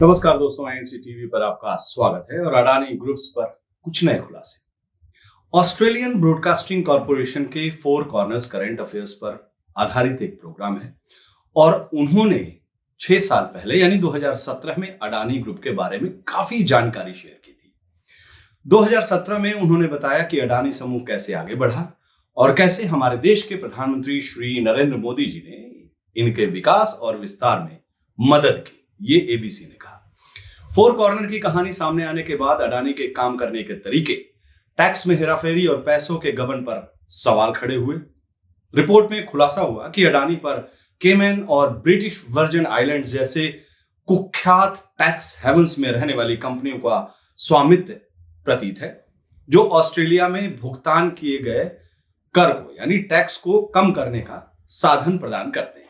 नमस्कार दोस्तों, INC TV पर आपका स्वागत है और अडानी ग्रुप्स पर कुछ नए खुलासे। ऑस्ट्रेलियन ब्रॉडकास्टिंग कॉरपोरेशन के फोर कॉर्नर्स करंट अफेयर्स पर आधारित एक प्रोग्राम है और उन्होंने 6 साल पहले यानी 2017 में अडानी ग्रुप के बारे में काफी जानकारी शेयर की थी। 2017 में उन्होंने बताया कि अडानी समूह कैसे आगे बढ़ा और कैसे हमारे देश के प्रधानमंत्री श्री नरेंद्र मोदी जी ने इनके विकास और विस्तार में मदद की। ये एबीसी ने कहा। फोर कॉर्नर की कहानी सामने आने के बाद अडानी के काम करने के तरीके, टैक्स में हेराफेरी और पैसों के गबन पर सवाल खड़े हुए। रिपोर्ट में खुलासा हुआ कि अडानी पर केमैन और ब्रिटिश वर्जिन आइलैंड्स जैसे कुख्यात टैक्स हेवंस में रहने वाली कंपनियों का स्वामित्व प्रतीत है, जो ऑस्ट्रेलिया में भुगतान किए गए कर को यानी टैक्स को कम करने का साधन प्रदान करते हैं।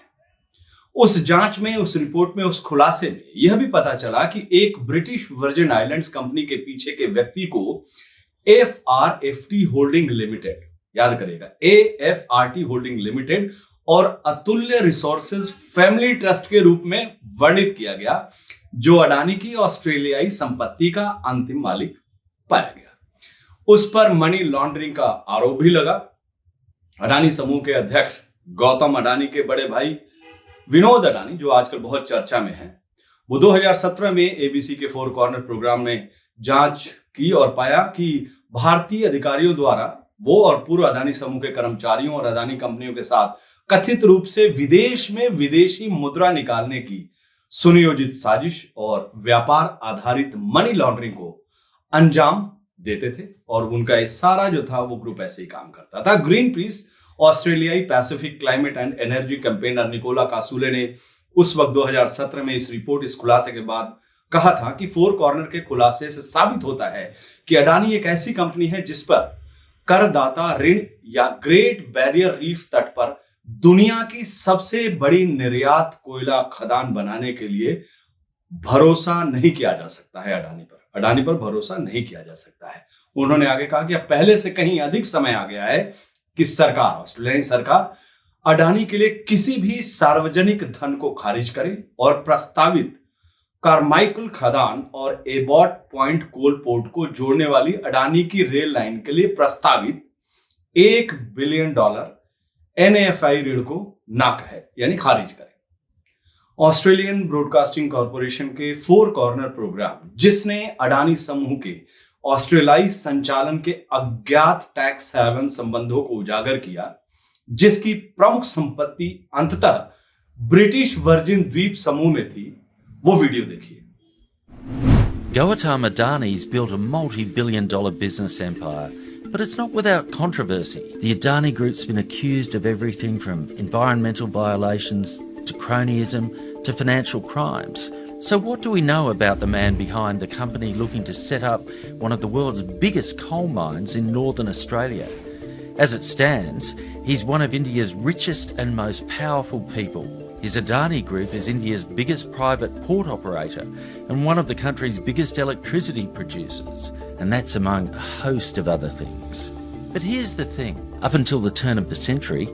उस जांच में, उस रिपोर्ट में, उस खुलासे में यह भी पता चला कि एक ब्रिटिश वर्जिन आइलैंड्स कंपनी के पीछे के व्यक्ति को एफआरएफटी होल्डिंग लिमिटेड, याद करेगा, एएफआरटी होल्डिंग लिमिटेड और अतुल्य रिसोर्सेज फैमिली ट्रस्ट के रूप में वर्णित किया गया, जो अडानी की ऑस्ट्रेलियाई संपत्ति का अंतिम मालिक पाया गया। उस पर मनी लॉन्ड्रिंग का आरोप भी लगा। अडानी समूह के अध्यक्ष गौतम अडानी के बड़े भाई विनोद अडानी, जो आजकल बहुत चर्चा में हैं, वो 2017 में एबीसी के फोर कॉर्नर प्रोग्राम में जांच की और पाया कि भारतीय अधिकारियों द्वारा वो और पूर्व अडानी समूह के कर्मचारियों और अडानी कंपनियों के साथ कथित रूप से विदेश में विदेशी मुद्रा निकालने की सुनियोजित साजिश और व्यापार आधारित मनी लॉन्ड्रिंग को अंजाम देते थे और उनका ये सारा जो था वो ग्रुप ऐसे ही काम करता था। ग्रीन पीस ऑस्ट्रेलियाई Pacific climate and energy campaigner Nikola Casule ने उस वक्त 2017 में इस खुलासे के बाद कहा था कि फोर कॉर्नर के खुलासे से साबित होता है कि अडानी एक ऐसी कंपनी है जिस पर करदाता ऋण या ग्रेट बैरियर रीफ तट पर दुनिया की सबसे बड़ी निर्यात कोयला खदान बनाने के लिए भरोसा नहीं किया जा सकता है। अडानी पर भरोसा नहीं किया जा सकता है। उन्होंने आगे कहा कि अब पहले से कहीं अधिक समय आ गया है कि ऑस्ट्रेलियाई सरकार अडानी के लिए किसी भी सार्वजनिक धन को खारिज करे और प्रस्तावित कारमाइकल खदान और एबॉट पॉइंट कोल पोर्ट को जोड़ने वाली अडानी की रेल लाइन के लिए प्रस्तावित $1 बिलियन एनएफआई ऋण को ना कहे, यानी खारिज करे। ऑस्ट्रेलियन ब्रॉडकास्टिंग कॉरपोरेशन के फोर कॉर्नर प्रोग्राम, जिसने अडानी समूह के ऑस्ट्रेलियाई संचालन के अज्ञात टैक्स हेवन संबंधों को उजागर किया, जिसकी प्रमुख संपत्ति अंततः ब्रिटिश वर्जिन द्वीप समूह में थी, वो वीडियो देखिए। Gautam Adani's built a multi-billion-dollar business empire, but it's not without controversy. The Adani Group's been accused of everything from environmental violations to cronyism to financial crimes. So what do we know about the man behind the company looking to set up one of the world's biggest coal mines in northern Australia? As it stands, he's one of India's richest and most powerful people. His Adani Group is India's biggest private port operator and one of the country's biggest electricity producers, and that's among a host of other things. But here's the thing, up until the turn of the century,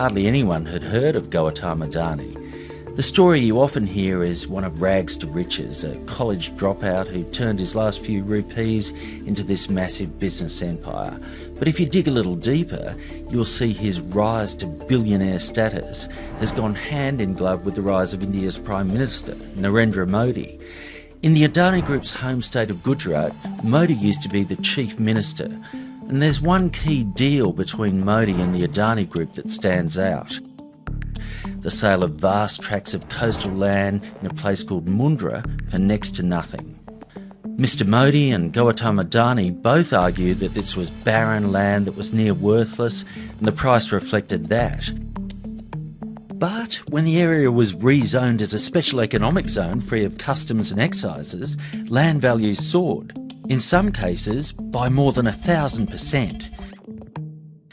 hardly anyone had heard of Gautam Adani. The story you often hear is one of rags to riches, a college dropout who turned his last few rupees into this massive business empire. But if you dig a little deeper, you'll see his rise to billionaire status has gone hand in glove with the rise of India's Prime Minister, Narendra Modi. In the Adani Group's home state of Gujarat, Modi used to be the chief minister. And there's one key deal between Modi and the Adani Group that stands out. The sale of vast tracts of coastal land in a place called Mundra for next to nothing. Mr Modi and Gautam Adani both argue that this was barren land that was near worthless and the price reflected that. But when the area was rezoned as a special economic zone free of customs and excises, land values soared, in some cases by more than 1,000%.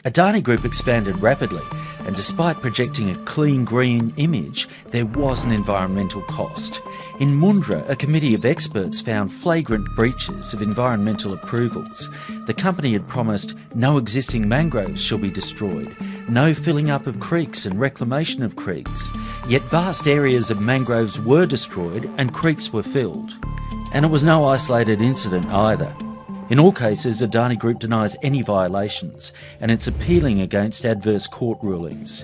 Adani Group expanded rapidly And despite projecting a clean green image, there was an environmental cost. In Mundra, a committee of experts found flagrant breaches of environmental approvals. The company had promised no existing mangroves shall be destroyed, no filling up of creeks and reclamation of creeks. Yet vast areas of mangroves were destroyed and creeks were filled. And it was no isolated incident either. In all cases, Adani Group denies any violations, and it's appealing against adverse court rulings.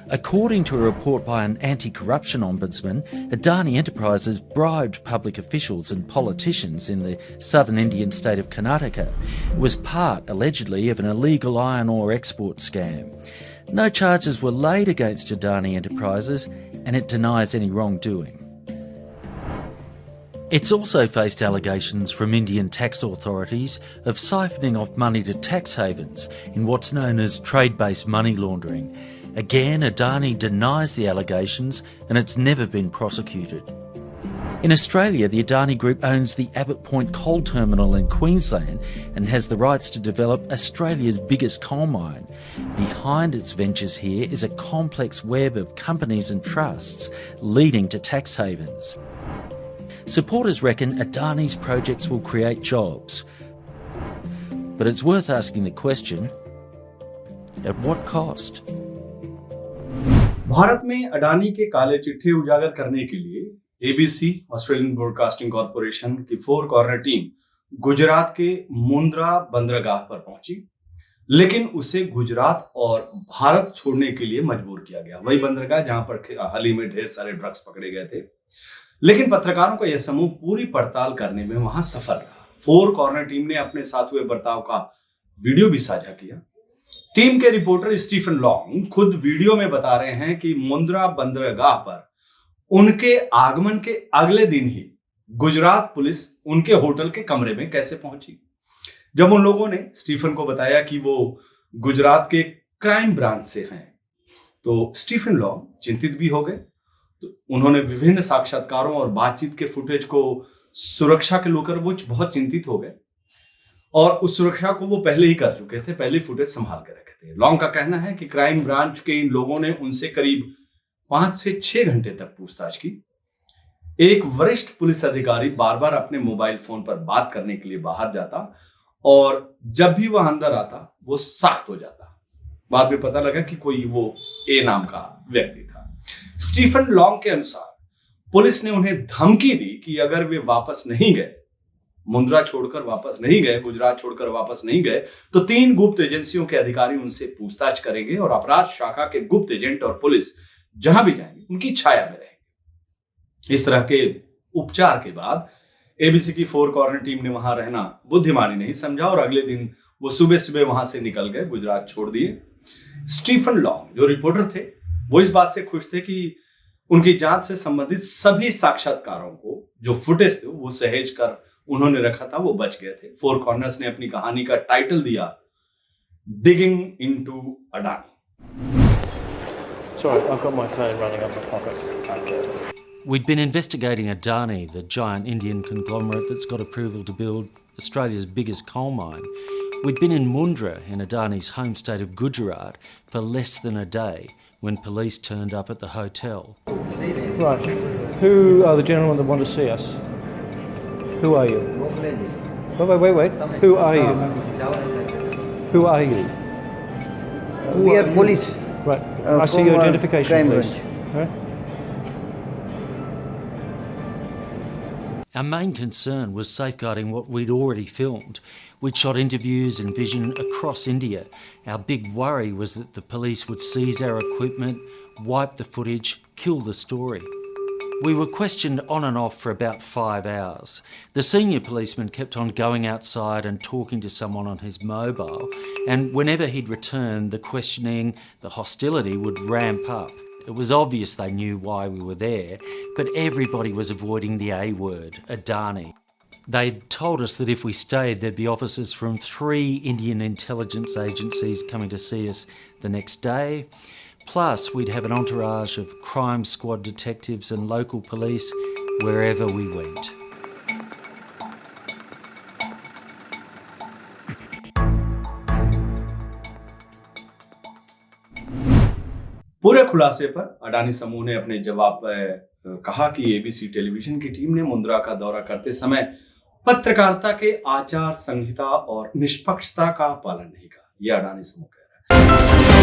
According to a report by an anti-corruption ombudsman, Adani Enterprises bribed public officials and politicians in the southern Indian state of Karnataka. It was part, allegedly, of an illegal iron ore export scam. No charges were laid against Adani Enterprises, and it denies any wrongdoing. It's also faced allegations from Indian tax authorities of siphoning off money to tax havens in what's known as trade-based money laundering. Again, Adani denies the allegations and it's never been prosecuted. In Australia, the Adani Group owns the Abbott Point coal terminal in Queensland and has the rights to develop Australia's biggest coal mine. Behind its ventures here is a complex web of companies and trusts leading to tax havens. Supporters reckon Adani's projects will create jobs. But it's worth asking the question, at what cost? Bharat में अडानी के काले चिट्ठे उजागर करने के लिए ABC Australian broadcasting corporation की 4 corner team Gujarat के मुंद्रा बंदरगाह पर पहुंची, लेकिन उसे गुजरात और भारत छोड़ने के लिए मजबूर किया गया। वही बंदरगाह जहां पर हाल ही में ढेर सारे ड्रग्स पकड़े गए थे। लेकिन पत्रकारों का यह समूह पूरी पड़ताल करने में वहां सफल रहा। 4 कॉर्नर टीम ने अपने साथ हुए बर्ताव का वीडियो भी साझा किया। टीम के रिपोर्टर स्टीफन लॉन्ग खुद वीडियो में बता रहे हैं कि मुंद्रा बंदरगाह पर उनके आगमन के अगले दिन ही गुजरात पुलिस उनके होटल के कमरे में कैसे पहुंची। जब उन लोगों ने स्टीफन को बताया कि वो गुजरात के क्राइम ब्रांच से हैं, तो स्टीफन लॉन्ग चिंतित भी हो गए। तो उन्होंने विभिन्न साक्षात्कारों और बातचीत के फुटेज को सुरक्षा के लेकर वो बहुत चिंतित हो गए और उस सुरक्षा को वो पहले ही कर चुके थे, पहले फुटेज संभाल के रखे थे। लॉन्ग का कहना है कि क्राइम ब्रांच के इन लोगों ने उनसे करीब 5 से 6 घंटे तक पूछताछ की। एक वरिष्ठ पुलिस अधिकारी बार बार अपने मोबाइल फोन पर बात करने के लिए बाहर जाता और जब भी वह अंदर आता वो सख्त हो जाता। बाद में पता लगा कि कोई वो ए नाम का व्यक्ति था। स्टीफन लॉन्ग के अनुसार पुलिस ने उन्हें धमकी दी कि अगर वे वापस नहीं गए, मुंद्रा छोड़कर वापस नहीं गए, गुजरात छोड़कर वापस नहीं गए, तो 3 गुप्त एजेंसियों के अधिकारी उनसे पूछताछ करेंगे और अपराध शाखा के गुप्त एजेंट और पुलिस जहां भी जाएंगे उनकी छाया में रहेंगे। इस तरह के उपचार के बाद एबीसी की 4 कॉर्नर टीम ने वहां रहना बुद्धिमानी नहीं समझा और अगले दिन वो सुबह सुबह वहां से निकल गए, गुजरात छोड़ दिए। स्टीफन लॉन्ग जो रिपोर्टर थे वो इस बात से खुश थे कि उनकी जांच से संबंधित सभी साक्षात्कारों को जो फुटेज थे वो सहेज कर उन्होंने रखा था, वो बच गए थे। 4 कॉर्नर्स ने अपनी कहानी का टाइटल दिया digging into Adani. Sorry, I've got my phone running up my pocket. We'd been investigating Adani, the giant Indian conglomerate that's got approval to build Australia's biggest coal mine. We'd been in Mundra, in Adani's home state of Gujarat, for less than a day when police turned up at the hotel. Right. Who are the gentlemen that want to see us? Who are you? Wait. Who are you? Who are you? We are police. Right. I see your from, identification, crime please. branch. Right. Our main concern was safeguarding what we'd already filmed. We'd shot interviews and vision across India. Our big worry was that the police would seize our equipment, wipe the footage, kill the story. We were questioned on and off for about 5 hours. The senior policeman kept on going outside and talking to someone on his mobile, and whenever he'd return, the questioning, the hostility would ramp up. It was obvious they knew why we were there, but everybody was avoiding the A word, Adani. They'd told us that if we stayed, there'd be officers from 3 Indian intelligence agencies coming to see us the next day. Plus, we'd have an entourage of crime squad detectives and local police wherever we went. खुलासे पर अडानी समूह ने अपने जवाब पर कहा कि ABC television की टीम ने मुंद्रा का दौरा करते समय पत्रकारिता के आचार संहिता और निष्पक्षता का पालन नहीं किया, यह अडानी समूह कह रहा है।